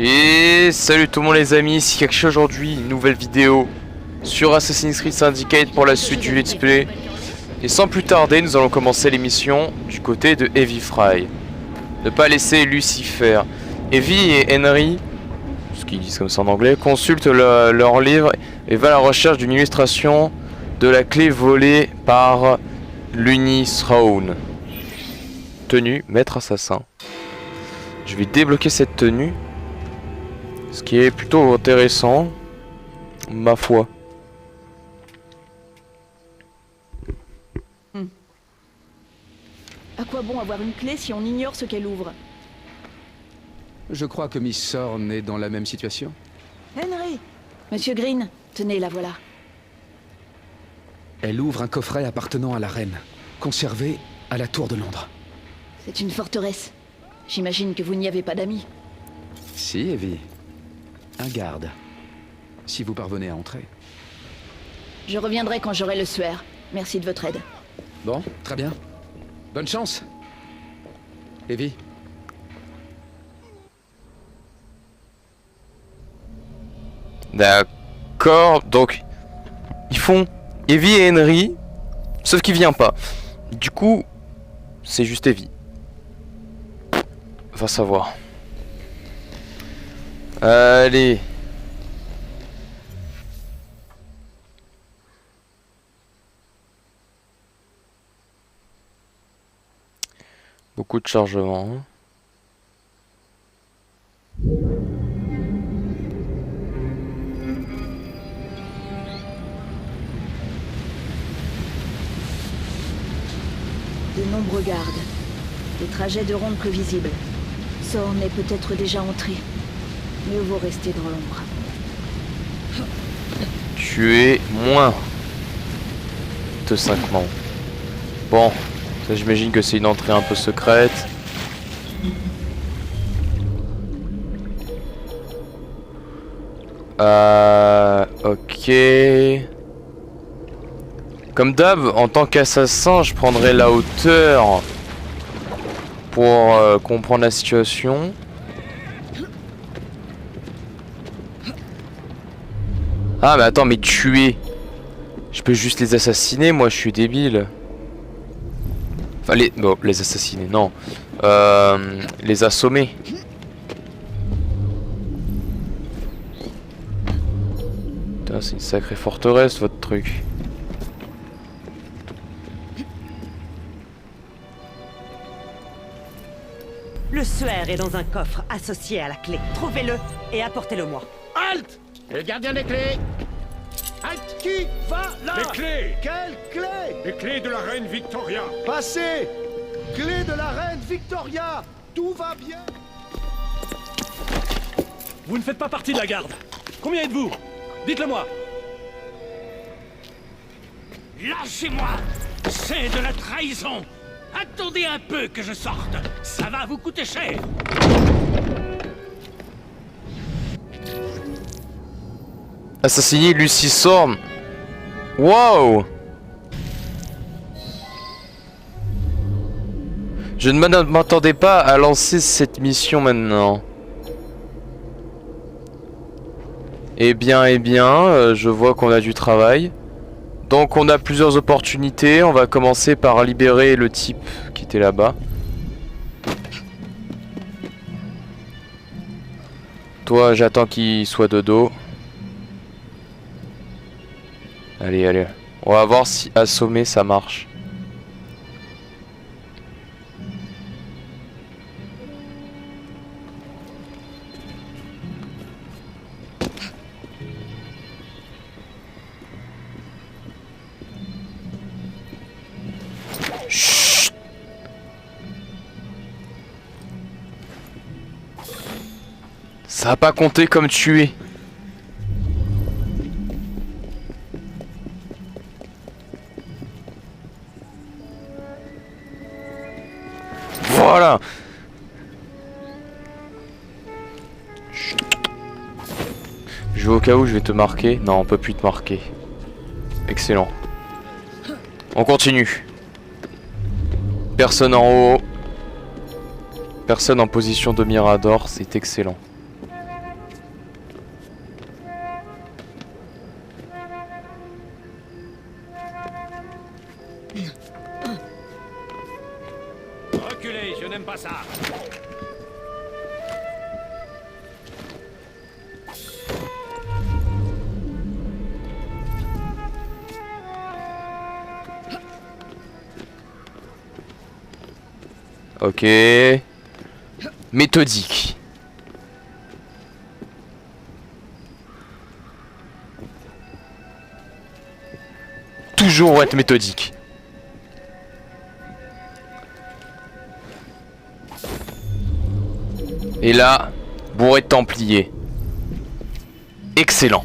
Et salut tout le monde les amis, ici Kakshi. Aujourd'hui une nouvelle vidéo sur Assassin's Creed Syndicate pour la suite du let's play. Et sans plus tarder, nous allons commencer l'émission du côté de Evie Frye. Ne pas laisser Lucifer. Evie et Henry, ce qu'ils disent comme ça en anglais, consultent leur livre et va à la recherche d'une illustration de la clé volée par l'Uni-Throne. Tenue, maître assassin. Je vais débloquer cette tenue. Ce qui est plutôt intéressant, ma foi. À quoi bon avoir une clé si on ignore ce qu'elle ouvre? Je crois que Miss Sorn est dans la même situation. Henry! Monsieur Green, tenez, la voilà. Elle ouvre un coffret appartenant à la reine, conservé à la Tour de Londres. C'est une forteresse. J'imagine que vous n'y avez pas d'amis. Si, Evie. Un garde. Si vous parvenez à entrer. Je reviendrai quand j'aurai le suaire. Merci de votre aide. Bon, très bien. Bonne chance. Evie. D'accord, donc ils font Evie et Henry, sauf qu'il vient pas. Du coup, c'est juste Evie. Va savoir. Allez. Beaucoup de chargement. Hein. De nombreux gardes. Des trajets de ronde prévisibles. Sorn est peut-être déjà entré. Mieux vaut rester dans l'ombre. Tuer moins de 5 membres. Bon, ça j'imagine que c'est une entrée un peu secrète. Ok. Comme d'hab, en tant qu'assassin, je prendrai la hauteur pour comprendre la situation. Ah mais attends, mais tuer, je peux juste les assassiner, moi je suis débile. Enfin les assassiner, non. Les assommer. Putain, c'est une sacrée forteresse votre truc. Le suaire est dans un coffre associé à la clé. Trouvez-le et apportez-le-moi. Halte! Le gardien des clés! Halte! Qui va là? Les clés! Quelle clé? Les clés de la reine Victoria! Passez! Clé de la reine Victoria! Tout va bien? Vous ne faites pas partie de la garde. Combien êtes-vous? Dites-le moi. Lâchez-moi! C'est de la trahison! Attendez un peu que je sorte! Ça va vous coûter cher! Assassiner Lucy Sorn. Wow. Je ne m'attendais pas à lancer cette mission maintenant. Eh bien, je vois qu'on a du travail. Donc on a plusieurs opportunités. On va commencer par libérer le type qui était là-bas. Toi, j'attends qu'il soit de dos. Allez, allez. On va voir si assommer ça marche. Chut. Ça va pas compter comme tuer. Voilà. Je vais au cas où je vais te marquer. Non, on peut plus te marquer. Excellent. On continue. Personne en haut. Personne en position de mirador, c'est excellent. Reculez, je n'aime pas ça. Ok. Méthodique. Toujours être méthodique. Et là, bourré de Templiers. Excellent.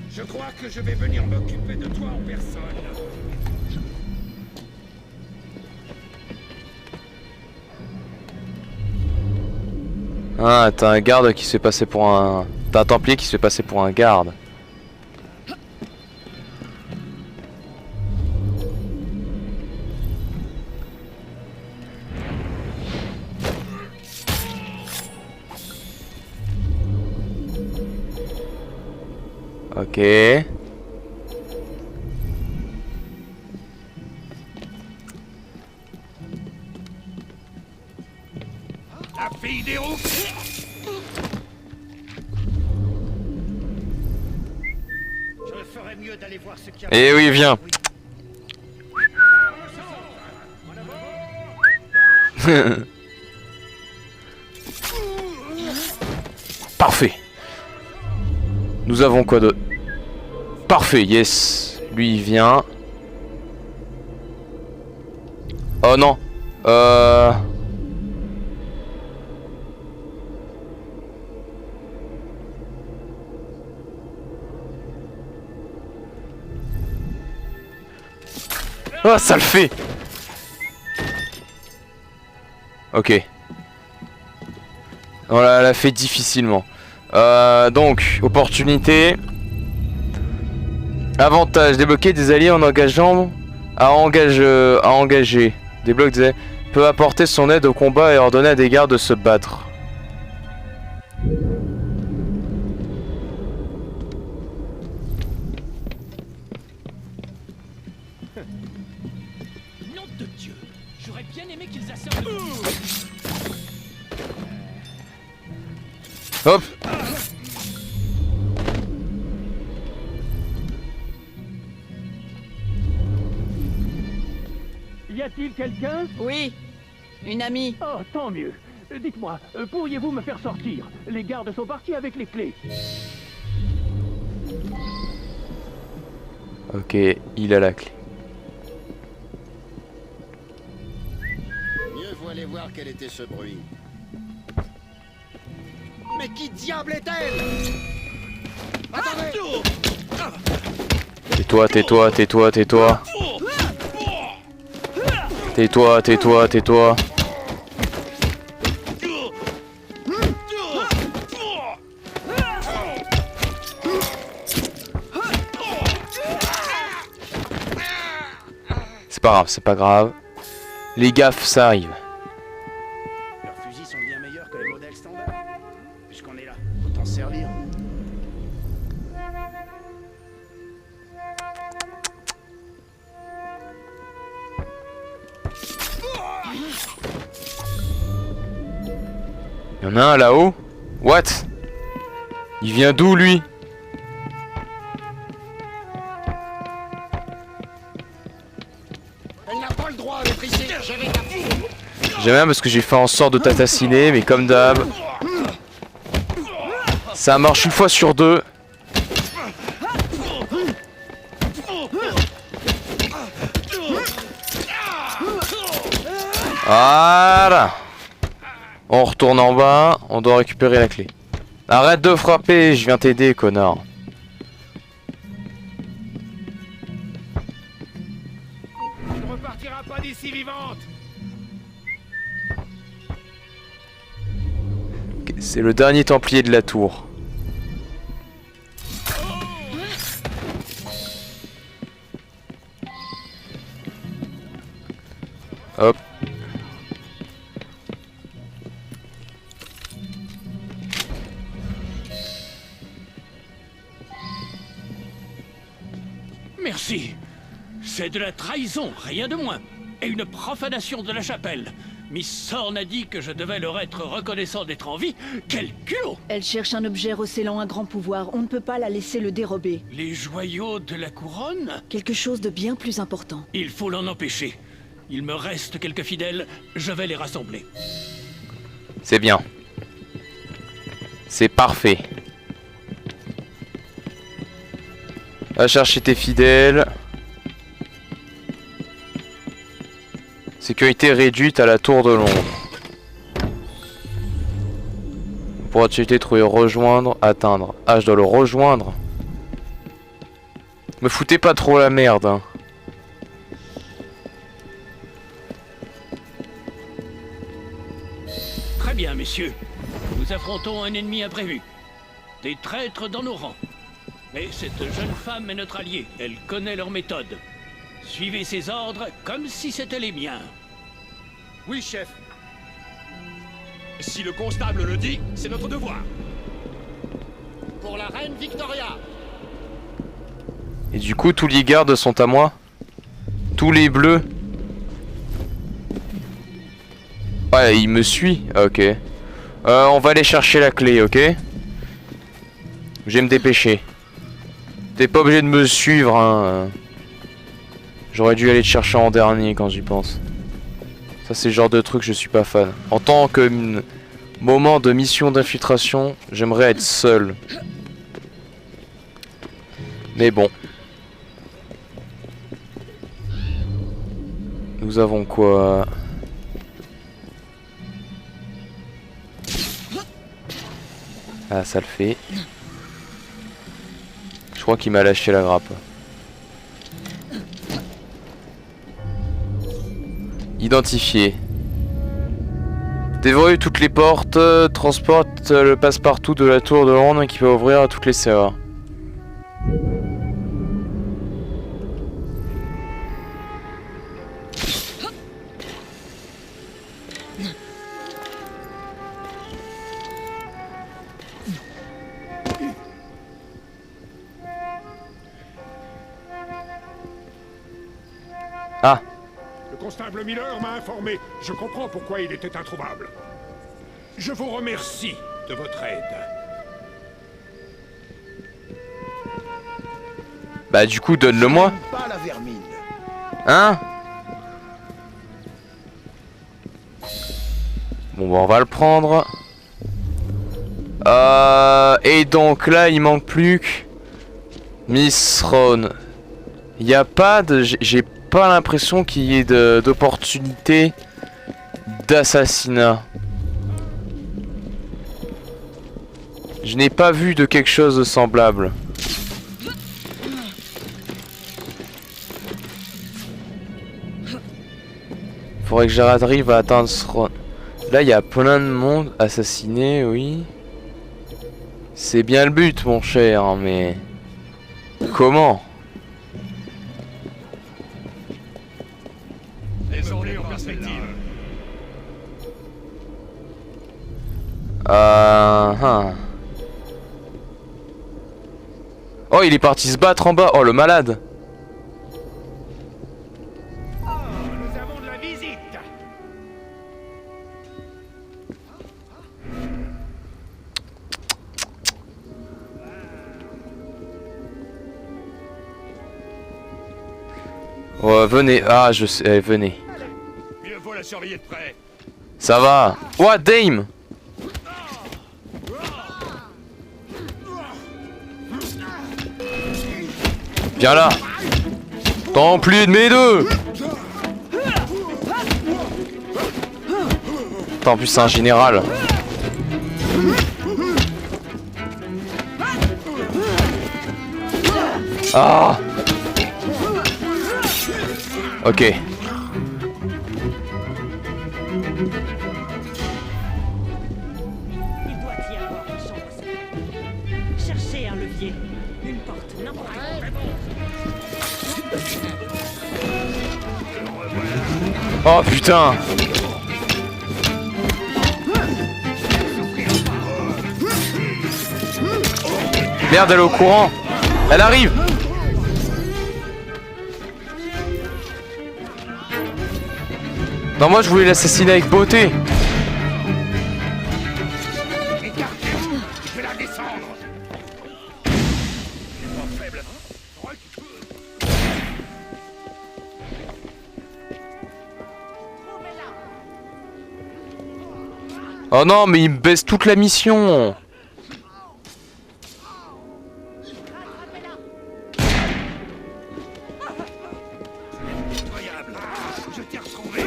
Je crois que je vais venir m'occuper de toi en personne. Ah, t'as un garde qui se fait passer pour un... T'as un Templier qui se fait passer pour un garde. Ok. La fille des roues. Je ferais mieux d'aller voir ce qu'il y a. Eh oui, viens. Parfait. Nous avons quoi de... Parfait, yes. Lui, il vient. Oh non. Oh, ça le fait. Ok. On l'a fait difficilement. Donc, opportunité. Avantage, débloquer des alliés en engageant à engager. Débloque des... peut apporter son aide au combat et ordonner à des gardes de se battre. Nom de Dieu, j'aurais bien aimé qu'ils asservent. Hop. Y a-t-il quelqu'un? Oui, une amie. Oh, tant mieux. Dites-moi, pourriez-vous me faire sortir? Les gardes sont partis avec les clés. Ok, il a la clé. Mieux vaut aller voir quel était ce bruit. Mais qui diable est-elle? Attendez! Tais-toi, tais-toi, tais-toi, tais-toi. Tais-toi, tais-toi, tais-toi. C'est pas grave, c'est pas grave. Les gaffes, ça arrive. Leurs fusils sont bien meilleurs que les modèles standards. Puisqu'on est là, autant se servir. Il y en a un là-haut. What? Il vient d'où lui? Elle n'a pas le droit d'être ici. Je vais la... J'aime bien parce que j'ai fait en sorte de t'assassiner, mais comme d'hab, ça marche une fois sur deux. Voilà. On retourne en bas, on doit récupérer la clé. Arrête de frapper, je viens t'aider, connard. Tu ne repartiras pas d'ici vivante. Ok, c'est le dernier templier de la tour. Hop. Merci. C'est de la trahison, rien de moins. Et une profanation de la chapelle. Miss Thorne a dit que je devais leur être reconnaissant d'être en vie. Quel culot! Elle cherche un objet recélant un grand pouvoir. On ne peut pas la laisser le dérober. Les joyaux de la couronne? Quelque chose de bien plus important. Il faut l'en empêcher. Il me reste quelques fidèles, je vais les rassembler. C'est bien. C'est parfait. Va chercher tes fidèles. Sécurité réduite à la tour de Londres. Pour activité trouver rejoindre, atteindre. Ah, je dois le rejoindre. Me foutez pas trop la merde. Hein. Très bien, messieurs. Nous affrontons un ennemi imprévu. Des traîtres dans nos rangs. Mais cette jeune femme est notre alliée. Elle connaît leur méthode. Suivez ses ordres comme si c'était les miens. Oui, chef. Si le constable le dit, c'est notre devoir. Pour la reine Victoria. Et du coup, tous les gardes sont à moi. Tous les bleus. Ouais, il me suit. Ok. On va aller chercher la clé, ok? Je vais me dépêcher. T'es pas obligé de me suivre, hein. J'aurais dû aller te chercher en dernier quand j'y pense. Ça, c'est le genre de truc, je suis pas fan. En tant que moment de mission d'infiltration, j'aimerais être seul. Mais bon. Nous avons quoi? Ah, ça le fait. Je crois qu'il m'a lâché la grappe. Identifié. Déverrouille toutes les portes, transporte le passe-partout de la tour de Londres qui va ouvrir à toutes les serrures. Ah! Le constable Miller m'a informé. Je comprends pourquoi il était introuvable. Je vous remercie de votre aide. Bah du coup donne-le-moi. Pas la vermine. Hein? Bon bah on va le prendre. Et donc là il manque plus que Miss Thorne. Y a pas de... J'ai pas l'impression qu'il y ait d'opportunité d'assassinat. Je n'ai pas vu de quelque chose de semblable. Faudrait que j'arrive à atteindre ce... Là il y a plein de monde assassiné, oui. C'est bien le but mon cher, mais... Comment? Laissons-les en perspective. Oh, il est parti se battre en bas. Oh, le malade. Oh, nous avons de la visite. Ouais, venez. Ah, je sais. Venez. Mieux vaut la surveiller de près. Ça va. What, Dame? Viens là. Tant plus de mes deux. Tant plus c'est un général. Ah. Ok. Il doit y avoir une chambre secrète. Cherchez un levier, une porte, n'importe quoi. Oh putain. Merde, elle est au courant. Elle arrive. Non, moi je voulais l'assassiner avec beauté. Écartez-vous, je vais la descendre. Pas faible. Oh non, mais il me baisse toute la mission. Je t'ai retrouvé.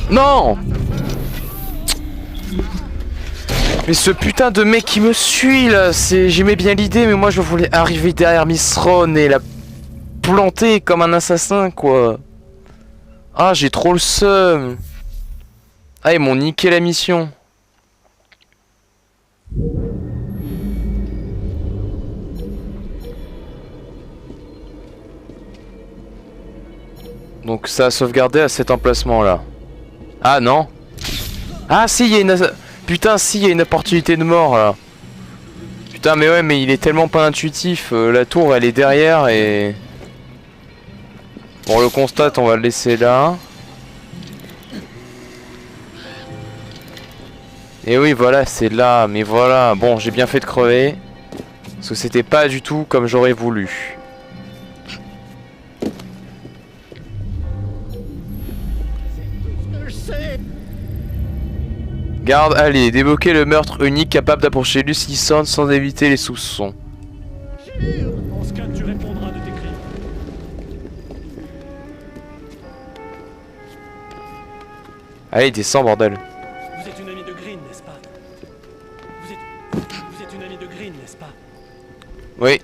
Non. Mais ce putain de mec qui me suit là, c'est... J'aimais bien l'idée, mais moi je voulais arriver derrière Miss Ron et la planter comme un assassin, quoi. Ah, j'ai trop le seum. Ah, ils m'ont niqué la mission. Donc ça a sauvegardé à cet emplacement là. Ah non. Ah si, il y a une... Putain, si, il y a une opportunité de mort là. Putain, mais ouais, mais il est tellement pas intuitif. La tour, elle est derrière et... Bon, on le constate, on va le laisser là. Et oui, voilà, c'est là. Mais voilà, bon, j'ai bien fait de crever. Parce que c'était pas du tout comme j'aurais voulu. Garde, allez, débloquer le meurtre unique capable d'approcher Lucy Sand sans éviter les soupçons. En ce cas, tu répondras de tes crimes. Allez, descends, bordel. Vous êtes une amie de Green, n'est-ce pas? Vous êtes une amie de Green, n'est-ce pas? Oui.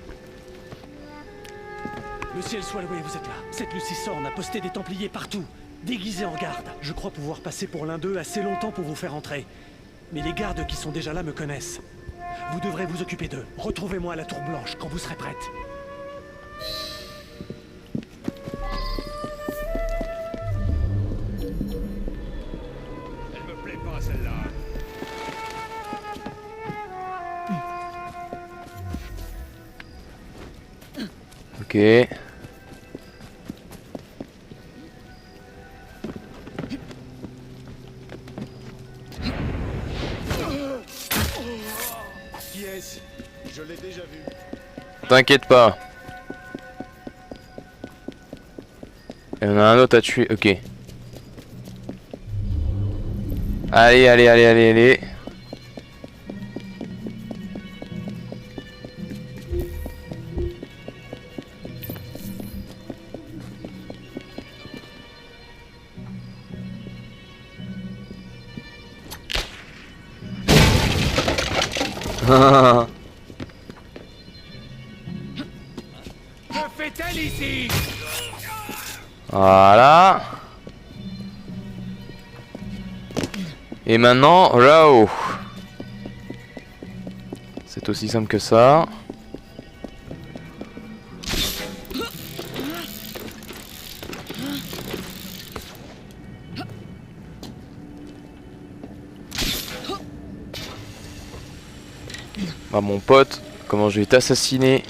Le ciel soit loué, vous êtes là. Cette Lucy Sorn a posté des Templiers partout, déguisés en garde. Je crois pouvoir passer pour l'un d'eux assez longtemps pour vous faire entrer. Mais les gardes qui sont déjà là me connaissent. Vous devrez vous occuper d'eux. Retrouvez-moi à la Tour Blanche quand vous serez prête. Elle me plaît pas celle-là. Ok. Qui est-ce? Je l'ai déjà vu. T'inquiète pas. Il y en a un autre à tuer, ok. Allez, allez, allez, allez, allez. Que fait-elle ici? Voilà. Et maintenant, là-haut. C'est aussi simple que ça. Bah mon pote, comment je vais t'assassiner?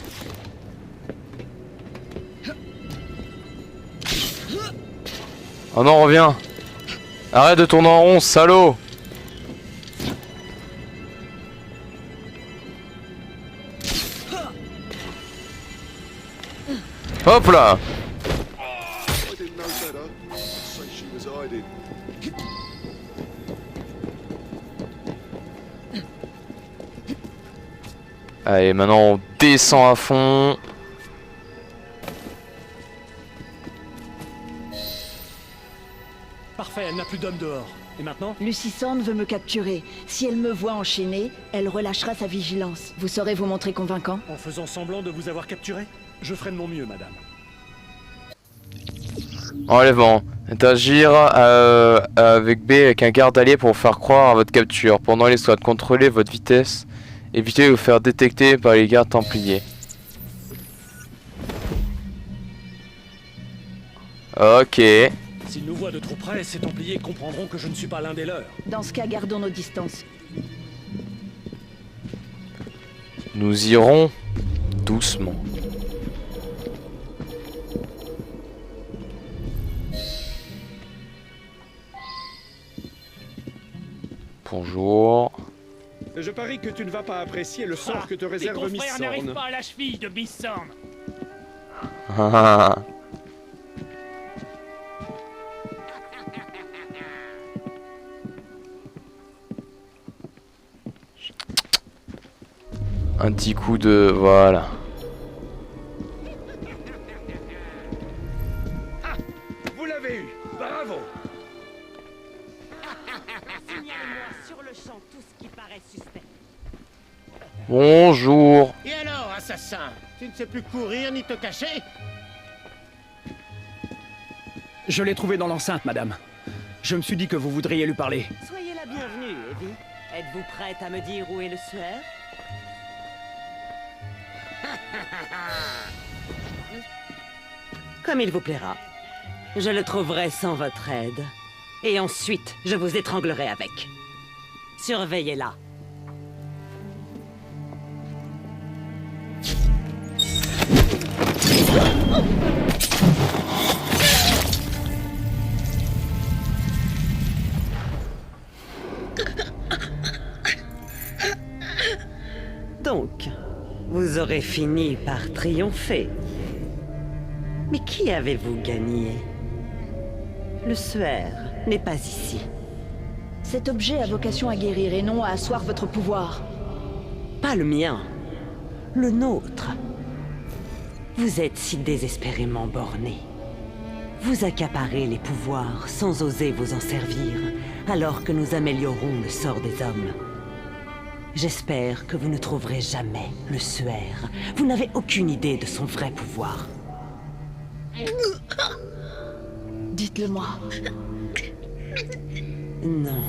Oh non, reviens! Arrête de tourner en rond, salaud! Hop là! I didn't know better. Say she was hiding. Allez, maintenant on descend à fond. Parfait, elle n'a plus d'hommes dehors. Et maintenant? Lucy Sand veut me capturer. Si elle me voit enchaîné, elle relâchera sa vigilance. Vous saurez vous montrer convaincant? En faisant semblant de vous avoir capturé? Je ferai de mon mieux, madame. Enlèvement. Interagir avec B avec un garde allié pour vous faire croire à votre capture. Pendant l'escouade, contrôlez votre vitesse. Évitez de vous faire détecter par les gardes templiers. Ok. S'ils nous voient de trop près, ces Templiers comprendront que je ne suis pas l'un des leurs. Dans ce cas, gardons nos distances. Nous irons doucement. Bonjour. Je parie que tu ne vas pas apprécier le sort que te Tes réserve Miss confrères n'arrivent Sorn. pas à la cheville de Miss Sorn. Un petit coup de... Voilà. Vous l'avez eu. Bravo. Signale-moi sur le champ tout ce qui paraît suspect. Bonjour. Et alors, assassin? Tu ne sais plus courir ni te cacher? Je l'ai trouvé dans l'enceinte, madame. Je me suis dit que vous voudriez lui parler. Soyez la bienvenue, Evie. Êtes-vous prête à me dire où est le suaire? Comme il vous plaira. Je le trouverai sans votre aide. Et ensuite, je vous étranglerai avec. Surveillez-la. Donc, vous aurez fini par triompher. Mais qui avez-vous gagné? Le suaire n'est pas ici. Cet objet a vocation à guérir et non à asseoir votre pouvoir. Pas le mien. Le nôtre. Vous êtes si désespérément borné. Vous accaparez les pouvoirs sans oser vous en servir, alors que nous améliorons le sort des hommes. J'espère que vous ne trouverez jamais le suaire. Vous n'avez aucune idée de son vrai pouvoir. Dites-le-moi. Non.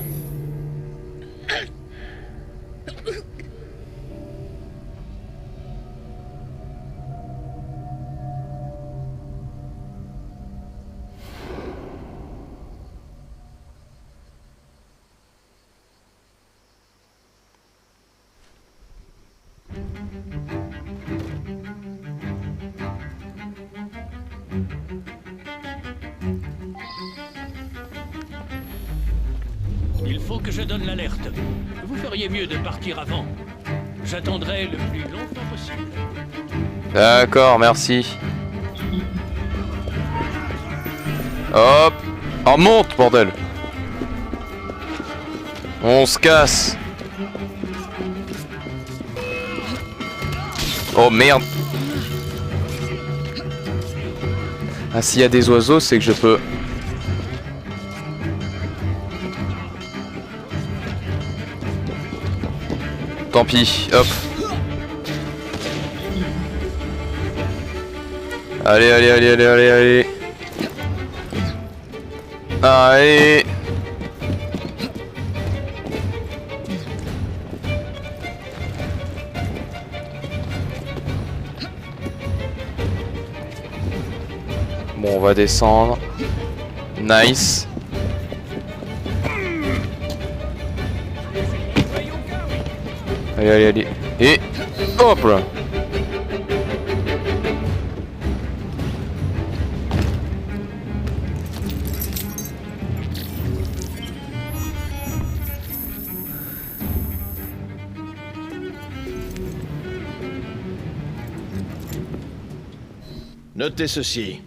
Il faut que je donne l'alerte. Vous feriez mieux de partir avant. J'attendrai le plus longtemps possible. D'accord, merci. Hop. Oh, monte, bordel. On se casse. Oh merde. Ah, s'il y a des oiseaux, c'est que je peux... Tant pis, hop. Allez, allez, allez, allez, allez, allez. Allez. Bon, on va descendre. Nice. Allez, allez, allez. Et hop là. Notez ceci,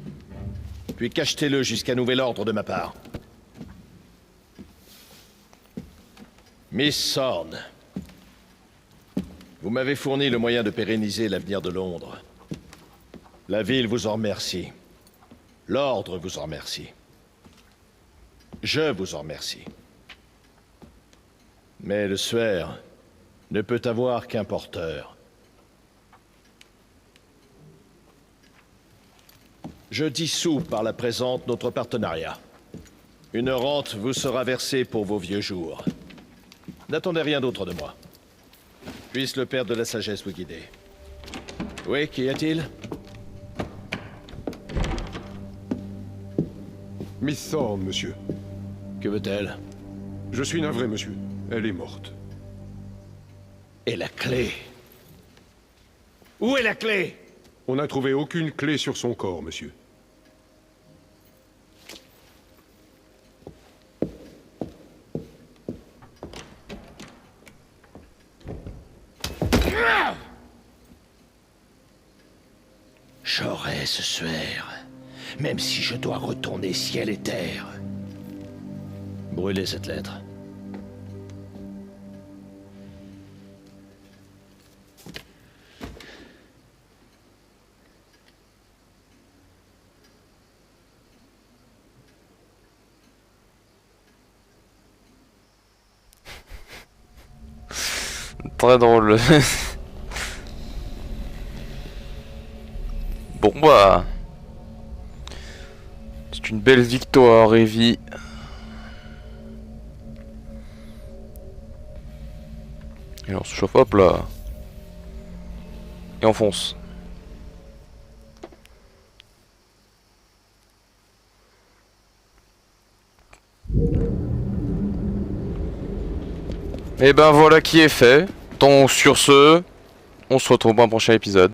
puis cachetez-le jusqu'à nouvel ordre de ma part. Miss Sorn, vous m'avez fourni le moyen de pérenniser l'avenir de Londres. La ville vous en remercie. L'ordre vous en remercie. Je vous en remercie. Mais le suaire ne peut avoir qu'un porteur. Je dissous par la présente notre partenariat. Une rente vous sera versée pour vos vieux jours. N'attendez rien d'autre de moi. Puisse le Père de la Sagesse vous guider. Oui, qu'y a-t-il? Miss Sorn, monsieur. Que veut-elle? Je suis navré, monsieur. Elle est morte. Et la clé? Où est la clé? On n'a trouvé aucune clé sur son corps, monsieur. l'aurai, ce suaire. Même si je dois retourner ciel et terre. Brûlez cette lettre. Très drôle. Bon bah... C'est une belle victoire, Evie. Et on se chauffe, hop là. Et on fonce. Et ben voilà qui est fait. Donc sur ce, on se retrouve pour un prochain épisode.